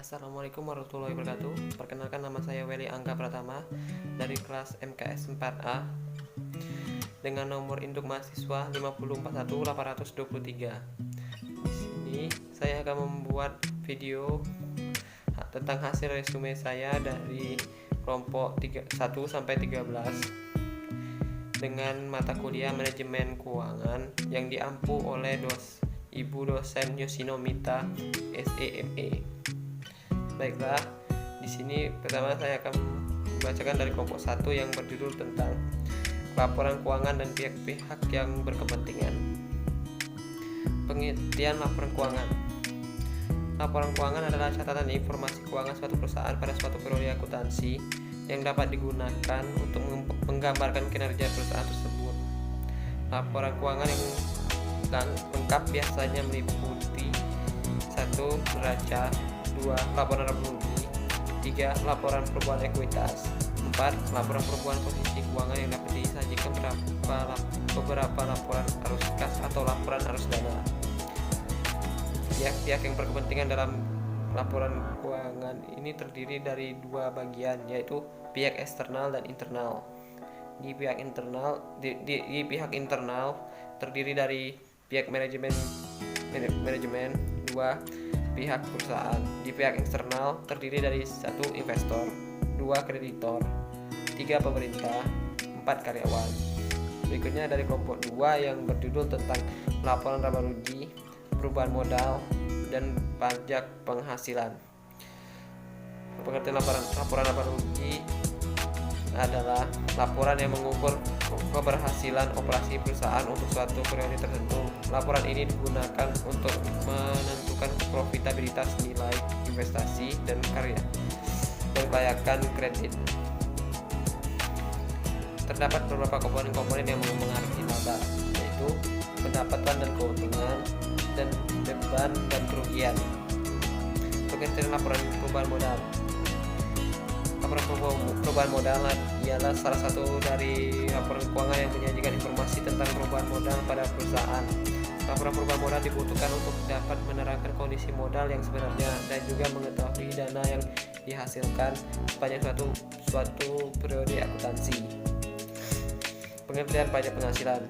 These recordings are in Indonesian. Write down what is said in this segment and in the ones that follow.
Assalamualaikum warahmatullahi wabarakatuh. Perkenalkan, nama saya Weli Angga Pratama dari kelas MKS 4A dengan nomor induk mahasiswa 5041823. Di sini saya akan membuat video tentang hasil resume saya dari kelompok 1 sampai 13 dengan mata kuliah manajemen keuangan yang diampu oleh Ibu dosen Yoshino Mita SEME. Baiklah, di sini pertama saya akan membacakan dari kelompok 1 yang berjudul tentang laporan keuangan dan pihak-pihak yang berkepentingan. Pengertian laporan keuangan. Laporan keuangan adalah catatan informasi keuangan suatu perusahaan pada suatu periode akuntansi yang dapat digunakan untuk menggambarkan kinerja perusahaan tersebut. Laporan keuangan yang lengkap biasanya meliputi 1. Neraca, 2. Laporan laba rugi, 3. Laporan perubahan ekuitas, 4. Laporan perubahan posisi keuangan yang dapat disajikan beberapa laporan arus kas atau laporan arus dana. Pihak-pihak yang berkepentingan dalam laporan keuangan ini terdiri dari dua bagian, yaitu pihak eksternal dan internal. Di pihak internal terdiri dari pihak manajemen 2. Pihak perusahaan. Di pihak eksternal terdiri dari 1. Investor, 2. Kreditor, 3. Pemerintah, 4. Karyawan. Berikutnya dari kelompok 2 yang berjudul tentang laporan laba rugi, perubahan modal, dan pajak penghasilan. Pengertian laporan laba rugi adalah laporan yang mengukur keberhasilan operasi perusahaan untuk suatu periode tertentu. Laporan ini digunakan untuk menentukan profitabilitas, nilai investasi, dan kelayakan kredit. Terdapat beberapa komponen yang mengaruhi laba, yaitu pendapatan dan keuntungan, dan beban dan kerugian. Pengertian laporan perubahan modal. Laporan perubahan modal ialah salah satu dari laporan keuangan yang menyajikan informasi tentang perubahan modal pada perusahaan. Laporan perubahan modal dibutuhkan untuk dapat menerangkan kondisi modal yang sebenarnya dan juga mengetahui dana yang dihasilkan sepanjang suatu periode akuntansi. Pengertian pajak penghasilan.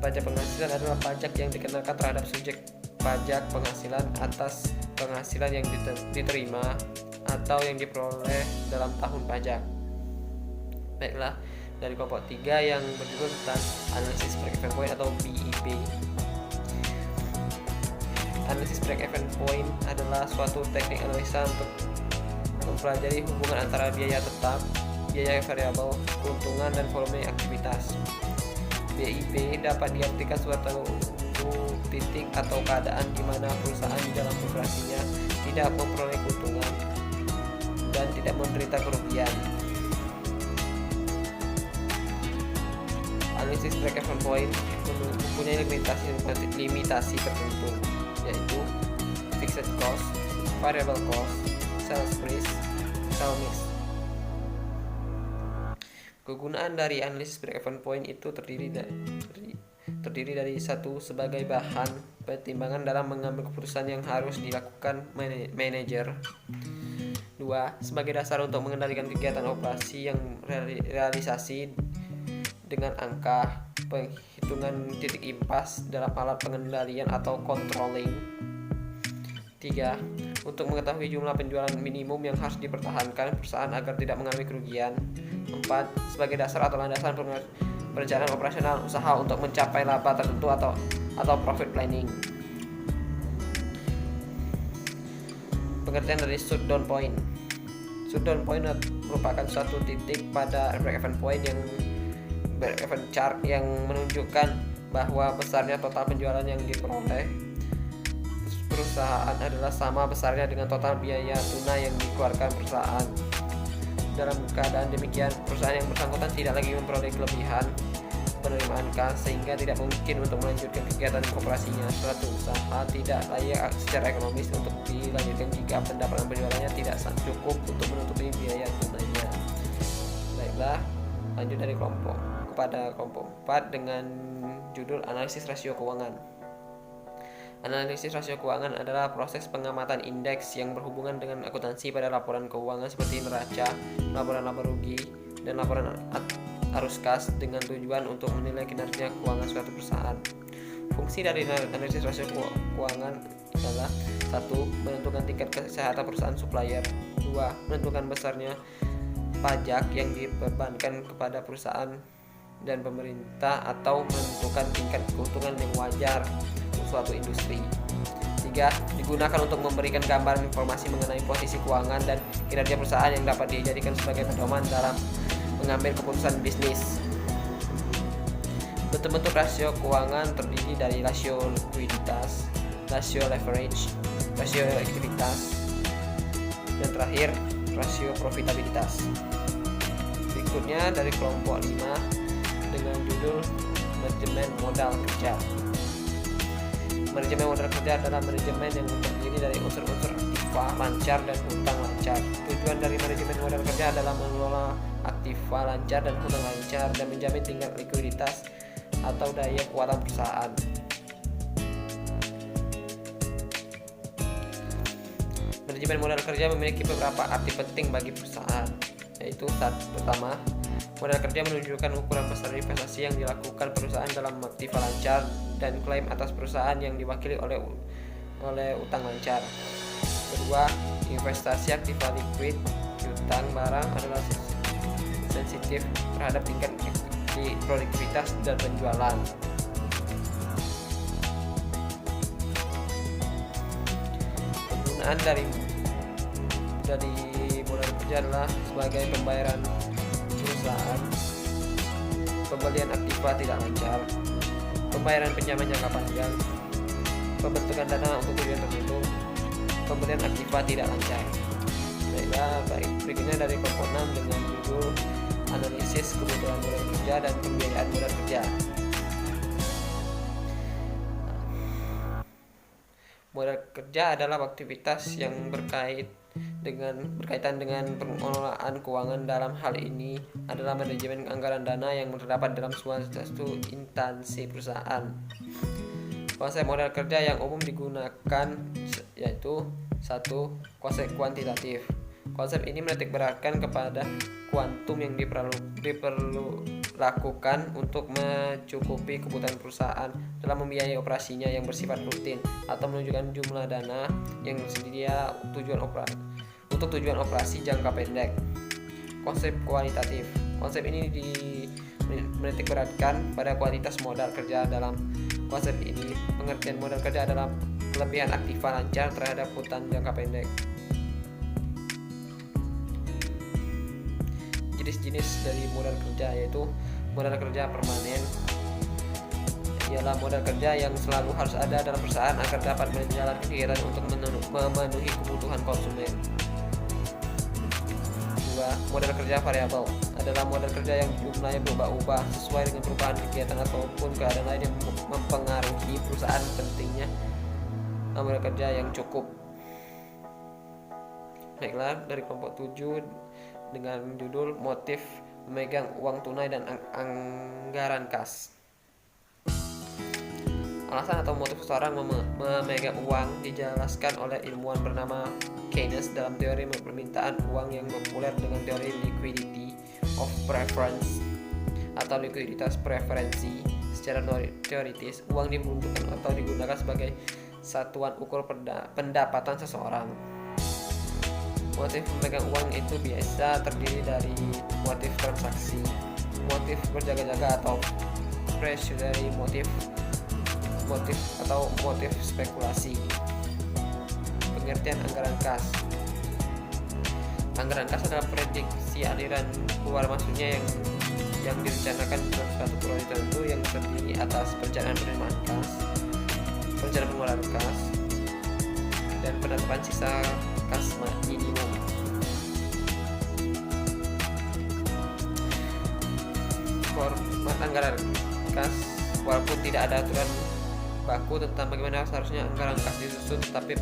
Pajak penghasilan adalah pajak yang dikenakan terhadap subjek pajak penghasilan atas penghasilan yang diterima atau yang diperoleh dalam tahun pajak. Baiklah, dari kelompok 3 yang berjudul tentang analisis break-even point atau BEP. Analisis break-even point adalah suatu teknik analisa untuk mempelajari hubungan antara biaya tetap, biaya variabel, keuntungan, dan volume aktivitas. BIP dapat diartikan suatu titik atau keadaan di mana perusahaan di dalam operasinya tidak memperoleh keuntungan dan tidak menderita kerugian. Analisis break-even point mempunyai limitasi tertentu, yaitu fixed cost, variable cost, sales price, sales mix. Kegunaan dari analisis break-even point itu terdiri dari 1. Sebagai bahan pertimbangan dalam mengambil keputusan yang harus dilakukan manajer. 2. Sebagai dasar untuk mengendalikan kegiatan operasi yang realisasi dengan angka, penghitungan titik impas dalam alat pengendalian atau controlling. 3. Untuk mengetahui jumlah penjualan minimum yang harus dipertahankan perusahaan agar tidak mengalami kerugian. 4. Sebagai dasar atau landasan perencanaan operasional usaha untuk mencapai laba tertentu atau profit planning. Pengertian dari shutdown point. Shutdown point merupakan suatu titik pada break-even point yang break-even chart yang menunjukkan bahwa besarnya total penjualan yang diperoleh perusahaan adalah sama besarnya dengan total biaya tunai yang dikeluarkan perusahaan. Dalam keadaan demikian, perusahaan yang bersangkutan tidak lagi memperoleh kelebihan penerimaan kas sehingga tidak mungkin untuk melanjutkan kegiatan operasinya. Suatu usaha tidak layak secara ekonomis untuk dilanjutkan jika pendapatan penjualannya tidak cukup untuk menutupi biaya tunainya. Baiklah, lanjut dari kepada kelompok 4 dengan judul analisis rasio keuangan. Analisis rasio keuangan adalah proses pengamatan indeks yang berhubungan dengan akuntansi pada laporan keuangan seperti neraca, laporan laba rugi, dan laporan arus kas dengan tujuan untuk menilai kinerja keuangan suatu perusahaan. Fungsi dari analisis rasio keuangan adalah 1. Menentukan tingkat kesehatan perusahaan supplier. 2. Menentukan besarnya pajak yang dibebankan kepada perusahaan dan pemerintah atau menentukan tingkat keuntungan yang wajar untuk suatu industri. 3. Digunakan untuk memberikan gambaran informasi mengenai posisi keuangan dan kinerja perusahaan yang dapat dijadikan sebagai pedoman dalam mengambil keputusan bisnis. Bentuk-bentuk rasio keuangan terdiri dari rasio likuiditas, rasio leverage, rasio ekuitas, dan terakhir rasio profitabilitas. Berikutnya dari kelompok 5 dengan judul manajemen modal kerja. Manajemen modal kerja adalah manajemen yang terdiri dari unsur-unsur aktiva lancar dan hutang lancar. Tujuan dari manajemen modal kerja adalah mengelola aktiva lancar dan hutang lancar dan menjamin tingkat likuiditas atau daya keuangan perusahaan. Manajemen modal kerja memiliki beberapa arti penting bagi perusahaan, yaitu pertama, modal kerja menunjukkan ukuran besar investasi yang dilakukan perusahaan dalam aktiva lancar dan klaim atas perusahaan yang diwakili oleh utang lancar. Kedua, investasi aktiva liquid, piutang barang adalah sensitif terhadap tingkat produktivitas dan penjualan. Penggunaan dari modal kerja adalah sebagai pembayaran perusahaan, pembelian aktiva tidak lancar, pembayaran pinjaman jangka panjang, pembentukan dana untuk tujuan tertentu, pembelian aktiva tidak lancar. Baik, berikutnya dari kelompok 6 dengan judul analisis kebutuhan modal kerja dan pembiayaan modal kerja. Modal kerja adalah aktivitas yang berkaitan dengan pengelolaan keuangan. Dalam hal ini adalah manajemen anggaran dana yang terdapat dalam suatu instansi perusahaan. Konsep modal kerja yang umum digunakan yaitu 1. Konsep kuantitatif. Konsep ini menitik beratkan kepada kuantum yang diperlukan untuk mencukupi kebutuhan perusahaan dalam membiayai operasinya yang bersifat rutin atau menunjukkan jumlah dana yang tersedia untuk tujuan operasi jangka pendek. Konsep kualitatif. Konsep ini menitik beratkan pada kualitas modal kerja. Dalam konsep ini, pengertian modal kerja adalah kelebihan aktiva lancar terhadap hutang jangka pendek. Jenis-jenis dari modal kerja yaitu modal kerja permanen, ialah modal kerja yang selalu harus ada dalam perusahaan agar dapat menjalankan kegiatan untuk memenuhi kebutuhan konsumen. 2. Modal kerja variabel adalah modal kerja yang jumlahnya berubah-ubah sesuai dengan perubahan kegiatan ataupun keadaan lain yang mempengaruhi perusahaan. Pentingnya modal kerja yang cukup. Baiklah, dari kelompok 7 dengan judul motif memegang uang tunai dan anggaran kas. Alasan atau motif seseorang memegang uang dijelaskan oleh ilmuwan bernama Keynes dalam teori permintaan uang yang populer dengan teori liquidity of preference atau likuiditas preferensi. Secara teoritis, uang diperuntukkan atau digunakan sebagai satuan ukur pendapatan seseorang. Motif memegang uang itu biasa terdiri dari motif transaksi, motif berjaga-jaga atau treasury motif atau motif spekulasi. Pengertian anggaran kas. Anggaran kas adalah prediksi aliran keluar masuknya yang direncanakan dalam suatu proyek tertentu yang terdiri atas perencanaan penerimaan kas, perencanaan pengeluaran kas, dan penetapan sisa kas minimum. Format anggaran kas. Walaupun tidak ada aturan baku tentang bagaimana seharusnya anggaran kas disusun, tetapi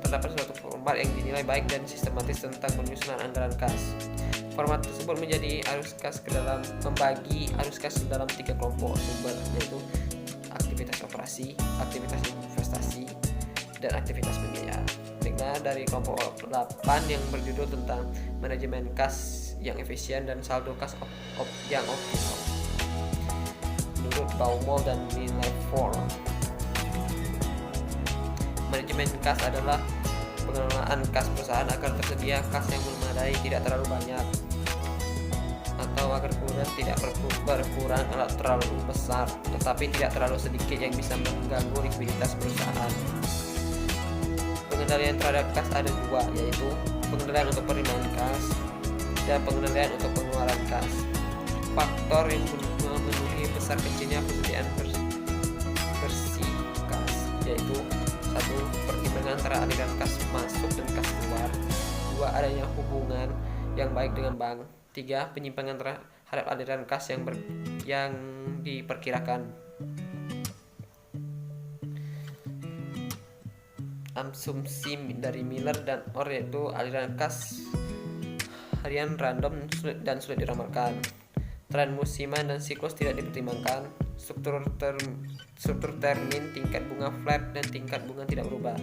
terdapat suatu format yang dinilai baik dan sistematis tentang penyusunan anggaran kas. Format tersebut membagi arus kas ke dalam 3 kelompok sumber, yaitu aktivitas operasi, aktivitas investasi, investasi, dan aktivitas pembiayaan. Baiklah, dari kelompok 8 yang berjudul tentang manajemen kas yang efisien dan saldo kas yang optimal menurut Baumol dan Milevor. Manajemen kas adalah pengelolaan kas perusahaan agar tersedia kas yang memadai, tidak terlalu banyak, atau agar kemudian tidak berkurang kalau terlalu besar, tetapi tidak terlalu sedikit yang bisa mengganggu likuiditas perusahaan. Pengendalian terhadap kas ada dua, yaitu pengendalian untuk penerimaan kas dan pengendalian untuk pengeluaran kas. Faktor yang memenuhi besar kecilnya persediaan bersih kas, yaitu 1. Pertimbangan antara aliran kas masuk dan kas keluar. 2. Adanya hubungan yang baik dengan bank. 3. Penyimpangan terhadap aliran kas yang diperkirakan. Asumsi dari Miller dan Orr yaitu aliran kas harian random dan sulit diramalkan. Tren musiman dan siklus tidak dipertimbangkan. Struktur termin, tingkat bunga flat dan tingkat bunga tidak berubah.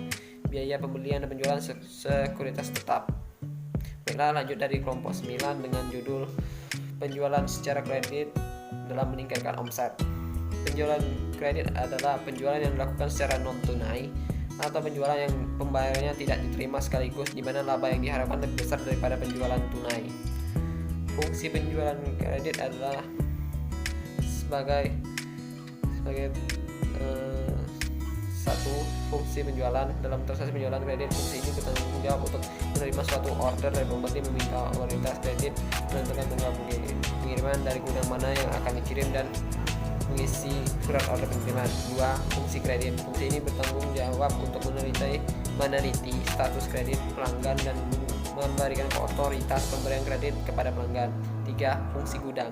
Biaya pembelian dan penjualan sekuritas tetap. Baiklah, lanjut dari kelompok 9 dengan judul penjualan secara kredit dalam meningkatkan omset. Penjualan kredit adalah penjualan yang dilakukan secara non tunai atau penjualan yang pembayarannya tidak diterima sekaligus, di mana laba yang diharapkan lebih besar daripada penjualan tunai. Fungsi penjualan kredit adalah sebagai satu, fungsi penjualan. Dalam transaksi penjualan kredit, fungsi ini bertanggung jawab untuk menerima suatu order dari pembeli, meminta otoritas kredit menentukan tanggal pengiriman dari gudang mana yang akan dikirim, dan mengisi surat order pengiriman. 2. Fungsi kredit. Fungsi ini bertanggung jawab untuk meneliti status kredit pelanggan dan memberikan otoritas pemberian kredit kepada pelanggan. 3. Fungsi gudang.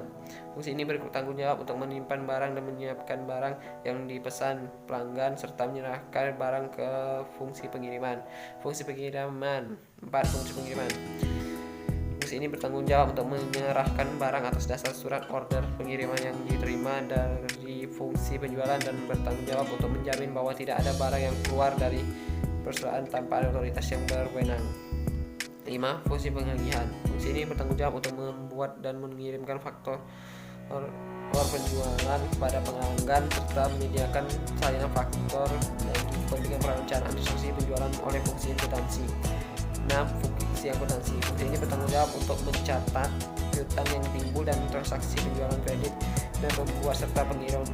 Fungsi ini bertanggung jawab untuk menyimpan barang dan menyiapkan barang yang dipesan pelanggan serta menyerahkan barang ke fungsi pengiriman. Fungsi pengiriman. 4. Fungsi pengiriman. Fungsi ini bertanggung jawab untuk menyerahkan barang atas dasar surat order pengiriman yang diterima dari fungsi penjualan dan bertanggung jawab untuk menjamin bahwa tidak ada barang yang keluar dari perusahaan tanpa ada otoritas yang berwenang. 5. Fungsi pengagihan. Fungsi ini bertanggung jawab untuk membuat dan mengirimkan faktur penjualan kepada pelanggan serta menyediakan salinan faktur bagi kepentingan perencanaan transaksi penjualan oleh fungsi akuntansi. 6. Fungsi akuntansi. Fungsi ini bertanggung jawab untuk mencatat piutang yang timbul dan transaksi penjualan kredit dan membuat serta pengiriman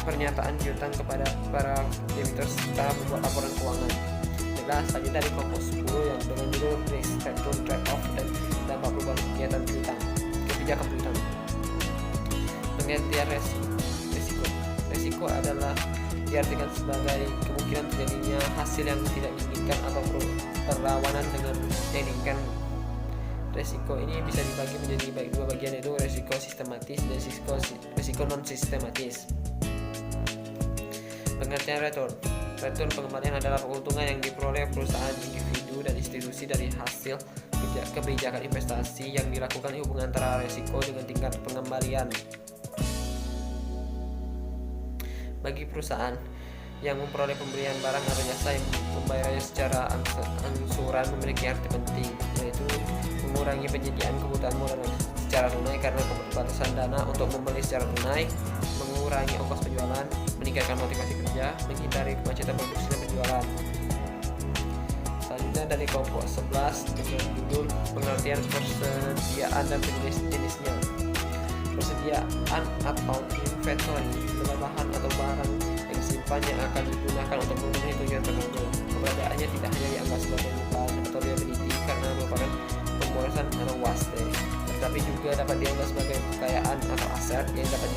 pernyataan piutang kepada para debitur serta membuat laporan keuangan. Selanjutnya dari kelompok 10 yang dengan judul Risk Return Trade-off dan dampak perubahan kegiatan kebijakan piutang. Pengertian resiko adalah diartikan sebagai kemungkinan terjadinya hasil yang tidak diinginkan atau perlawanan dengan yang diinginkan. Resiko ini bisa dibagi menjadi dua bagian, yaitu resiko sistematis dan resiko non sistematis. Pengertian return pengembalian adalah keuntungan yang diperoleh perusahaan, individu, dan institusi dari hasil kebijakan investasi yang dilakukan. Hubungan antara resiko dengan tingkat pengembalian. Bagi perusahaan yang memperoleh pemberian barang atau jasa yang pembayarannya secara angsuran memiliki arti penting, yaitu mengurangi penyediaan kebutuhan modal secara tunai karena keterbatasan dana untuk membeli secara tunai, mengurangi ongkos penjualan, meningkatkan motivasi kerja, menghindari kemacetan produksi dan penjualan. Selanjutnya dari kelompok 11 dengan judul pengertian persediaan dan jenis-jenisnya. Persediaan atau inventory adalah bahan atau barang yang disimpan yang akan digunakan untuk memenuhi tujuan tertentu. Keberadaannya tidak hanya dianggap sebagai beban atau liability karena merupakan pemborosan atau waste, tetapi juga dapat dianggap sebagai kekayaan atau aset yang dapat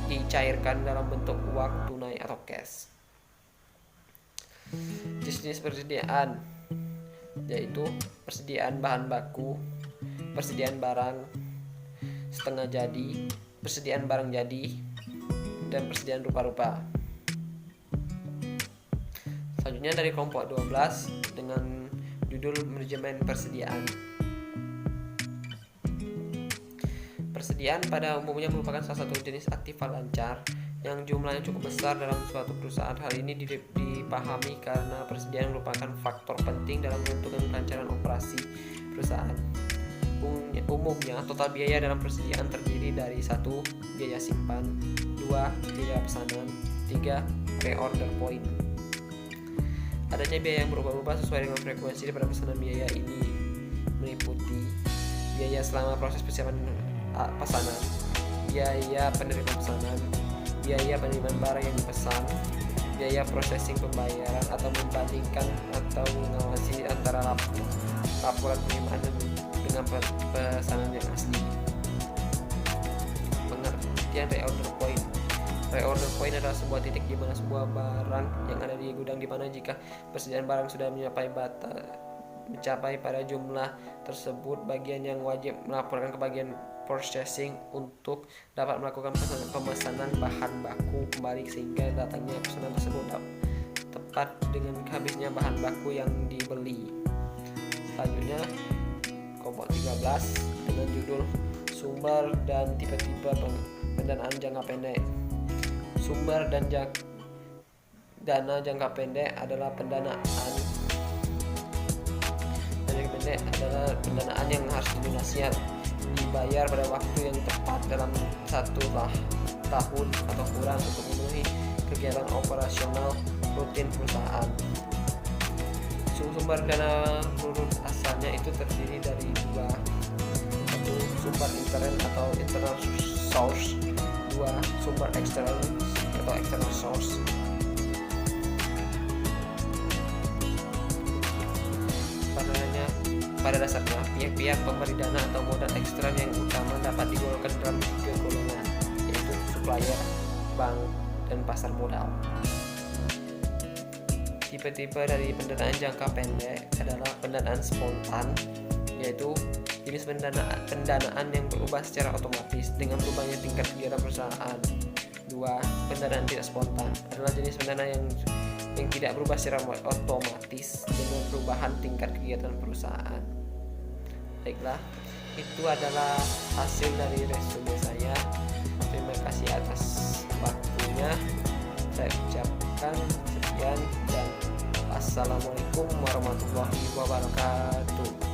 dicairkan dalam bentuk uang tunai atau cash. Jenis persediaan yaitu persediaan bahan baku, persediaan barang setengah jadi, persediaan barang jadi, dan persediaan rupa-rupa. Selanjutnya dari kelompok 12 dengan judul manajemen persediaan. Persediaan pada umumnya merupakan salah satu jenis aktiva lancar yang jumlahnya cukup besar dalam suatu perusahaan. Hal ini dipahami karena persediaan merupakan faktor penting dalam menentukan kelancaran operasi perusahaan. Umumnya, total biaya dalam persediaan terdiri dari 1. Biaya simpan, 2. Biaya pesanan, 3. Reorder point. Adanya biaya yang berubah-ubah sesuai dengan frekuensi pada pesanan. Biaya ini meliputi biaya selama proses persiapan pesanan, biaya penerimaan pesanan, biaya penerimaan barang yang dipesan, biaya processing pembayaran atau membandingkan atau mengawasi antara laporan penerimaan dengan pesanan yang asli. Pengertian reorder point. Reorder point adalah sebuah titik di mana sebuah barang yang ada di gudang, di mana jika persediaan barang sudah mencapai pada jumlah tersebut, bagian yang wajib melaporkan ke bagian purchasing untuk dapat melakukan pemesanan bahan baku kembali sehingga datangnya pesanan tersebut tepat dengan habisnya bahan baku yang dibeli. Selanjutnya kelompok 13 dengan judul sumber dan tipe-tipe pendanaan jangka pendek. Sumber dan dana jangka pendek adalah pendanaan yang harus dilunasi, dibayar pada waktu yang tepat dalam 1 tahun atau kurang untuk memenuhi kegiatan operasional rutin perusahaan. Sumber dana menurut asalnya itu terdiri dari 2. 1. Sumber intern atau internal source, 2. Sumber eksternal atau external source. Pada dasarnya, pihak-pihak pemberi dana atau modal eksternal yang utama dapat digolongkan dalam 3 golongan, yaitu supplier, bank, dan pasar modal. Tipe-tipe dari pendanaan jangka pendek adalah pendanaan spontan, yaitu jenis pendanaan yang berubah secara otomatis dengan berubahnya tingkat kegiatan perusahaan. 2. Pendanaan tidak spontan adalah jenis pendanaan yang tidak berubah secara otomatis dengan perubahan tingkat kegiatan perusahaan. Baiklah, itu adalah hasil dari resume saya. Terima kasih atas waktunya. Saya ucapkan sekian dan assalamualaikum warahmatullahi wabarakatuh.